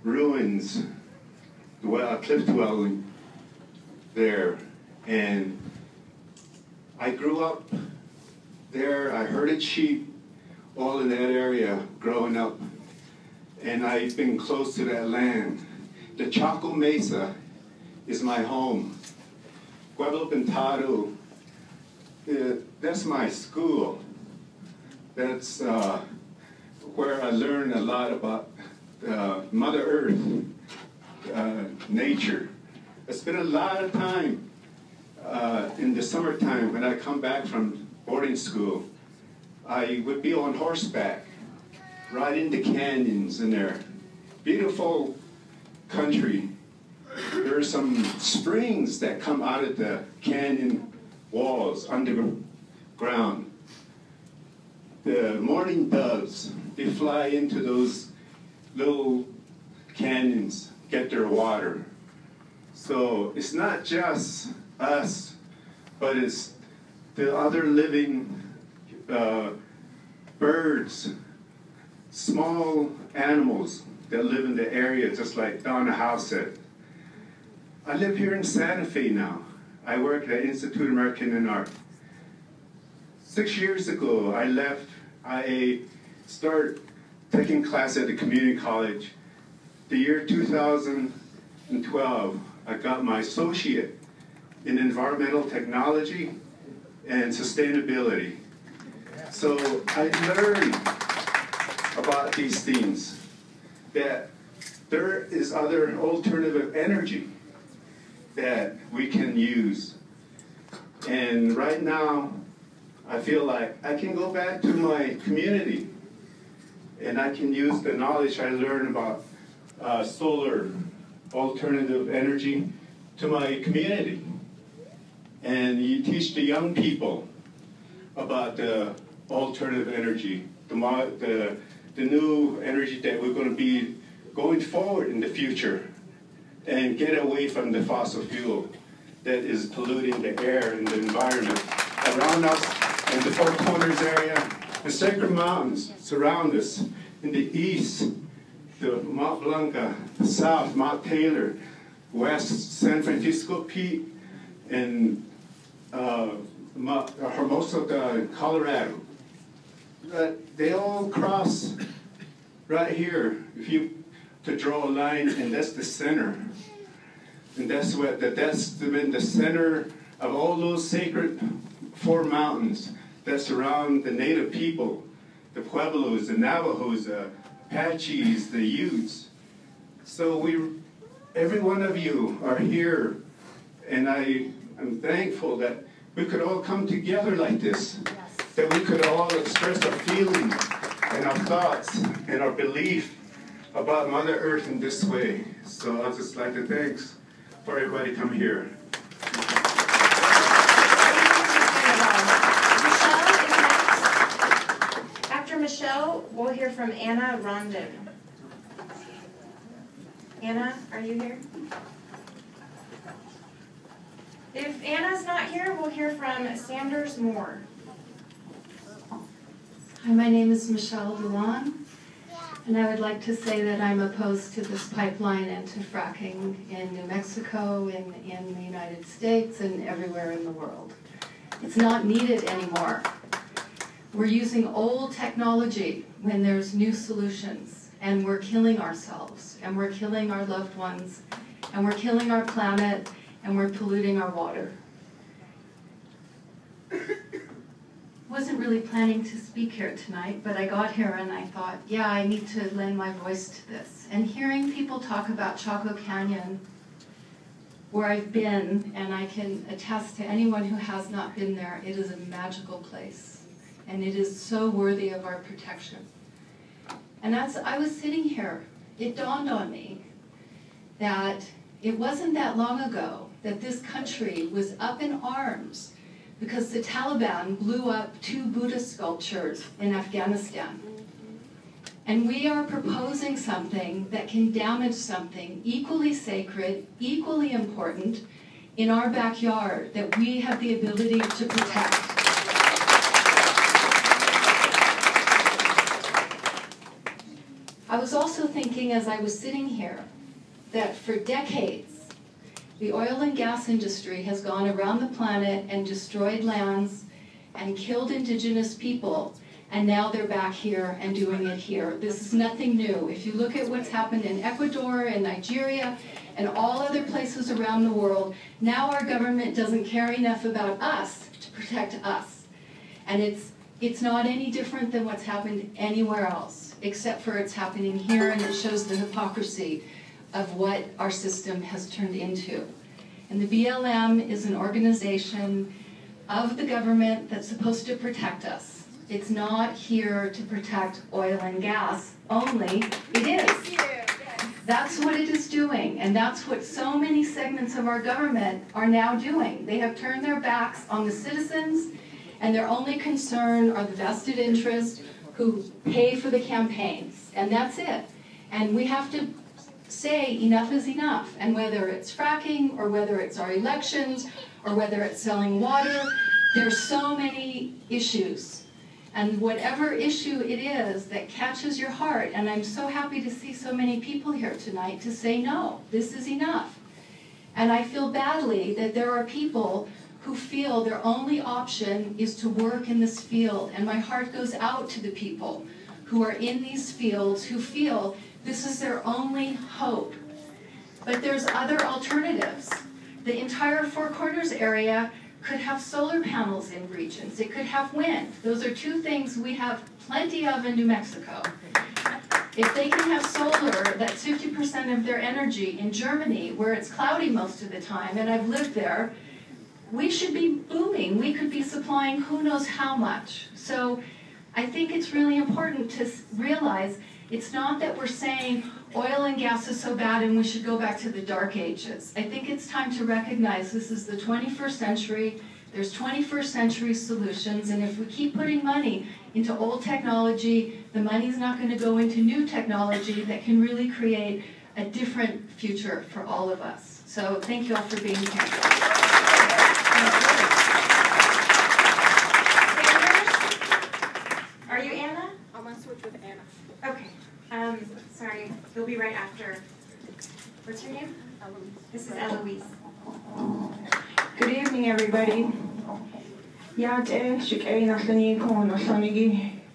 ruins, a cliff dwelling there. And I grew up there. I herded sheep all in that area growing up. And I've been close to that land. The Chaco Mesa is my home. Pueblo Pintado, that's my school. That's where I learned a lot about Mother Earth, nature. I spent a lot of time in the summertime when I come back from boarding school. I would be on horseback, right into canyons in there. Beautiful country. There are some springs that come out of the canyon walls underground. The mourning doves, they fly into those little canyons, get their water. So it's not just us, but it's the other living birds, small animals that live in the area, just like Donna House said. I live here in Santa Fe now. I work at the Institute of American Art. 6 years ago, I left. I started taking class at the community college. The year 2012, I got my associate in environmental technology and sustainability. So I learned about these things, that there is other alternative energy that we can use. And right now, I feel like I can go back to my community and I can use the knowledge I learned about solar alternative energy to my community. And you teach the young people about the alternative energy, the new energy that we're going to be going forward in the future, and get away from the fossil fuel that is polluting the air and the environment around us in the Four Corners area. The Sacred Mountains surround us. In the east, the Mount Blanca, the south, Mount Taylor, west, San Francisco Peak, and Hermosa, Colorado. They all cross right here, if you to draw a line, and that's the center. And that's been the center of all those sacred four mountains that surround the native people, the Pueblos, the Navajos, the Apaches, the Utes. So every one of you are here, and I am thankful that we could all come together like this, that we could all express our feelings and our thoughts and our belief about Mother Earth in this way. So I'd just like to thanks for everybody coming here. After Michelle, we'll hear from Anna Rondon. Anna, are you here? If Anna's not here, we'll hear from Sanders Moore. Hi, my name is Michelle Dillon, and I would like to say that I'm opposed to this pipeline and to fracking in New Mexico, in the United States, and everywhere in the world. It's not needed anymore. We're using old technology when there's new solutions, and we're killing ourselves, and we're killing our loved ones, and we're killing our planet, and we're polluting our water. Wasn't really planning to speak here tonight, but I got here and I thought, yeah, I need to lend my voice to this. And hearing people talk about Chaco Canyon, where I've been, and I can attest to anyone who has not been there, it is a magical place. And it is so worthy of our protection. And I was sitting here, it dawned on me that it wasn't that long ago that this country was up in arms because the Taliban blew up 2 Buddha sculptures in Afghanistan. And we are proposing something that can damage something equally sacred, equally important in our backyard that we have the ability to protect. I I was also thinking as I was sitting here that for decades, the oil and gas industry has gone around the planet and destroyed lands and killed indigenous people, and now they're back here and doing it here. This is nothing new. If you look at what's happened in Ecuador and Nigeria and all other places around the world, now our government doesn't care enough about us to protect us. And it's not any different than what's happened anywhere else, except for it's happening here, and it shows the hypocrisy of what our system has turned into. And the BLM is an organization of the government that's supposed to protect us. It's not here to protect oil and gas only. It is. That's what it is doing, and that's what so many segments of our government are now doing. They have turned their backs on the citizens, and their only concern are the vested interests who pay for the campaigns, and that's it. And we have to say enough is enough, and whether it's fracking, or whether it's our elections, or whether it's selling water, there's so many issues. And whatever issue it is that catches your heart, and I'm so happy to see so many people here tonight to say, no, this is enough. And I feel badly that there are people who feel their only option is to work in this field. And my heart goes out to the people who are in these fields who feel this is their only hope. But there's other alternatives. The entire Four Corners area could have solar panels in regions. It could have wind. Those are two things we have plenty of in New Mexico. If they can have solar, that's 50% of their energy in Germany, where it's cloudy most of the time, and I've lived there, we should be booming. We could be supplying who knows how much. So I think it's really important to realize it's not that we're saying oil and gas is so bad and we should go back to the dark ages. I think it's time to recognize this is the 21st century. There's 21st century solutions, and if we keep putting money into old technology, the money's not going to go into new technology that can really create a different future for all of us. So thank you all for being here. Are you Anna? I'm going to switch with Anna. Okay. Sorry, you'll be right after. What's your name? Eloise. This is Eloise. Good evening, everybody.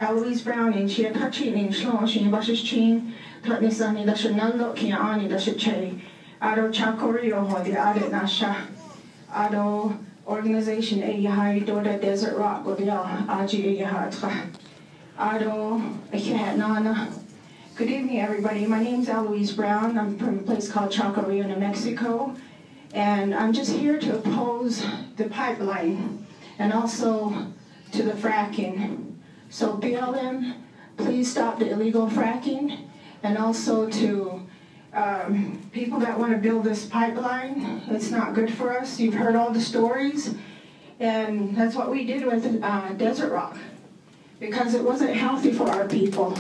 Eloise Brown in Chia Kachin in Shloshin Bashes Chin, Tatnisani Dashanalo Kiani Dashache, Ado Chakorio Hodi Ade Nasha, Ado Organization Ayahai Doda Desert Rock Godia, Aji Ayahatra, Ado Nana. Good evening, everybody. My name's Eloise Brown. I'm from a place called Chacorio, New Mexico. And I'm just here to oppose the pipeline and also to the fracking. So BLM, please stop the illegal fracking, and also to people that want to build this pipeline. It's not good for us. You've heard all the stories, and that's what we did with Desert Rock, because it wasn't healthy for our people.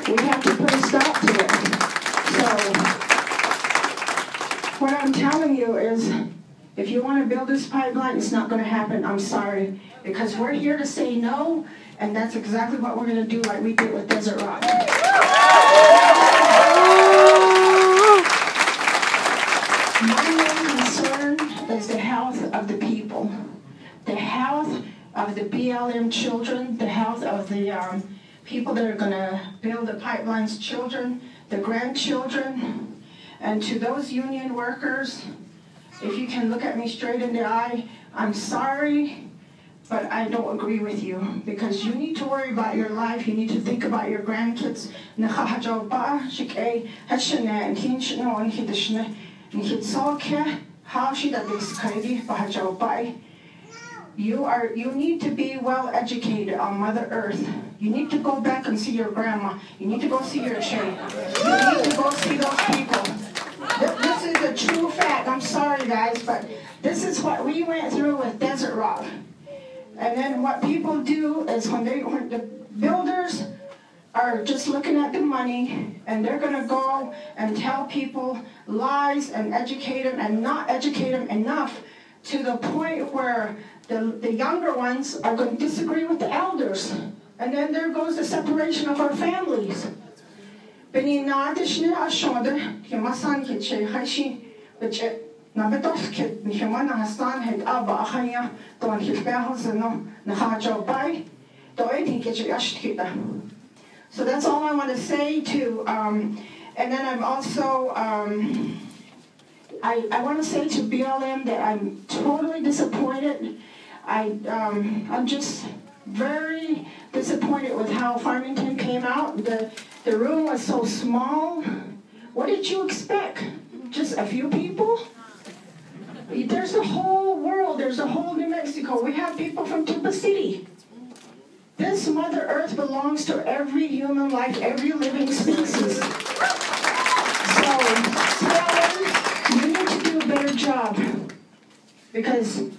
We have to put a stop to it. So what I'm telling you is, if you want to build this pipeline, it's not going to happen. I'm sorry, because we're here to say no, and that's exactly what we're going to do, like we did with Desert Rock. My main concern is the health of the people, the health of the BLM children, the health of the people that are going to build the pipeline's children, the grandchildren, and to those union workers, if you can look at me straight in the eye, I'm sorry, but I don't agree with you, because you need to worry about your life. You need to think about your grandkids. You need to be well educated on Mother Earth. You need to go back and see your grandma. You need to go see your chain. You need to go see those people. This is a true fact. I'm sorry, guys, but this is what we went through with Desert Rock. And then what people do is when the builders are just looking at the money, and they're going to go and tell people lies and educate them and not educate them enough to the point where the younger ones are going to disagree with the elders. And then there goes the separation of our families. Beni nadishne ashonde, Himasan Kitche, Hashi, which Nabetos Kit, Nihimana Hastan had Abba Ahaya, Don Hilbehosano, Nahajo Bai, Doetin Kitche Ashkita. So that's all I want to say to, and then I'm also, I want to say to BLM that I'm totally disappointed. I'm just very disappointed with how Farmington came out. The room was so small. What did you expect? Just a few people? There's the whole world. There's a whole New Mexico. We have people from Tuba City. This Mother Earth belongs to every human life, every living species. So, you need to do a better job. Because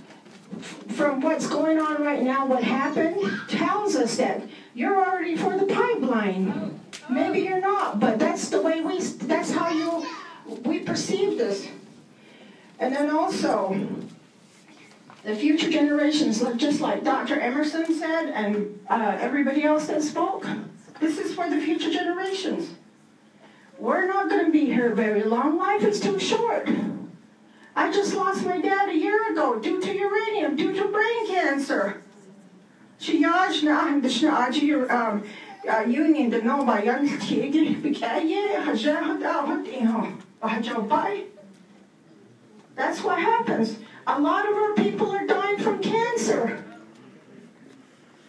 from what's going on right now, what happened tells us that you're already for the pipeline. Maybe you're not, but that's the way that's how we perceive this. And then also, the future generations, just like Dr. Emerson said, and everybody else that spoke, this is for the future generations. We're not going to be here very long. Life is too short. I just lost my dad a year ago due to uranium, due to brain cancer. That's what happens. A lot of our people are dying from cancer.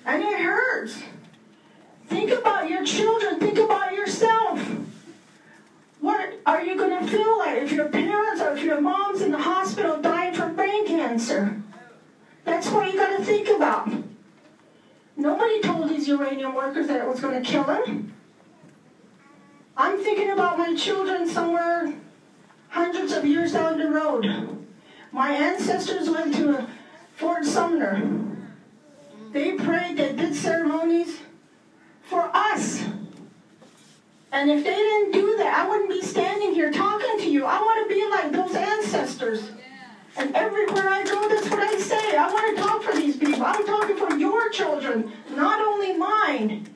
And it hurts. Think about your children. Think about yourself. What are you going to feel like if your parents or if your mom's in the hospital dying from brain cancer? That's what you got to think about. Nobody told these uranium workers that it was going to kill them. I'm thinking about my children somewhere hundreds of years down the road. My ancestors went to Fort Sumner. They prayed, they did ceremonies for us. And if they didn't do that, I wouldn't be standing here talking to you. I want to be like those ancestors. And everywhere I go, that's what I say. I want to talk for these people. I'm talking for your children, not only mine.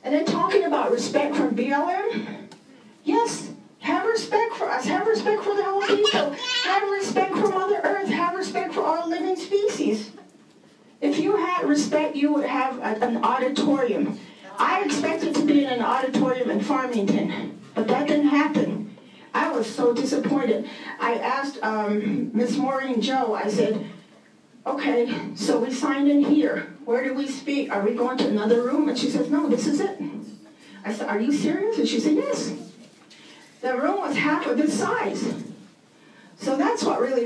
And then talking about respect from BLM. Yes, have respect for us. Have respect for the whole people. Have respect for Mother Earth. Have respect for all living species. If you had respect, you would have an auditorium. I expected to be in an auditorium in Farmington, but that didn't happen. I was so disappointed. I asked Miss Maureen Joe, I said, okay, so we signed in here. Where do we speak? Are we going to another room? And she says, no, this is it. I said, are you serious? And she said, yes. The room was half of this size. So that's what really